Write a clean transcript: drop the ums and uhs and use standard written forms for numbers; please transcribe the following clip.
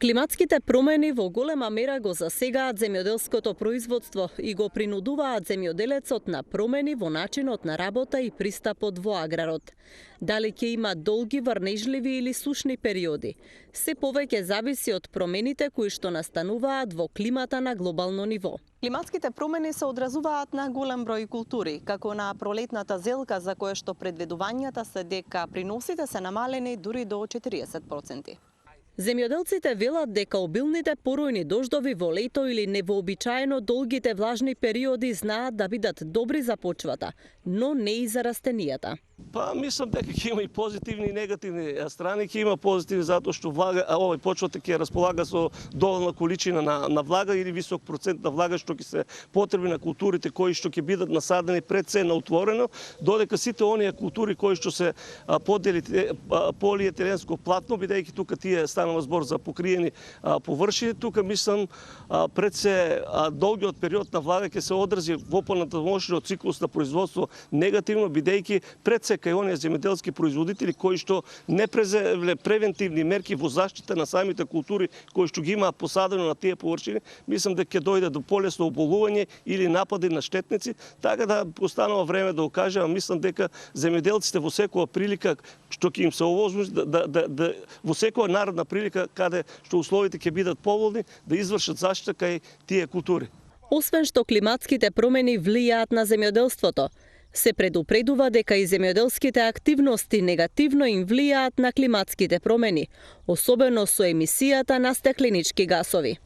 Климатските промени во голема мера го засегаат земјоделското производство и го принудуваат земјоделецот на промени во начинот на работа и пристапот во аграрот. Дали ќе има долги, врнежливи или сушни периоди, се повеќе зависи од промените кои што настануваат во климата на глобално ниво. Климатските промени се одразуваат на голем број култури, како на пролетната зелка за која што предвидувањата се дека приносите се намалени дури до 40%. Земјоделците велат дека обилните поројни дождови во лето или невообичаено долгите влажни периоди знаат да бидат добри за почвата, но не и за растенијата. Мислам дека ќе има и позитивни и негативни страни. Ќе има позитивни затоа што почвата ќе располага со доволна количина на влага или висок процент на влага што ќе се потребни на културите кои што ќе бидат насадени пред се на отворено, додека сите оние култури кои што се подели полиетиленско платно, бидејќи тука тие станува збор за покриени површини, тука мислам пред се долгиот период на влага ќе се одрази во понатамошниот циклус на производство негативно, бидејќи пред се кај оние земјоделски производители кои што не презеле превентивни мерки во заштита на самите култури кои што ги имаат посадено на тие површини, мислам дека ќе дојде до полесно оболување или напади на штетници, така да останува време да окажам, мислам дека земјоделците во секоја прилика што ќе им се овозможи во секоја наредна прилика каде што условите ќе бидат поволни да извршат заштита кај тие култури. Освен што климатските промени влијаат на земјоделството, се предупредува дека и земјоделските активности негативно им влијаат на климатските промени, особено со емисијата на стекленички гасови.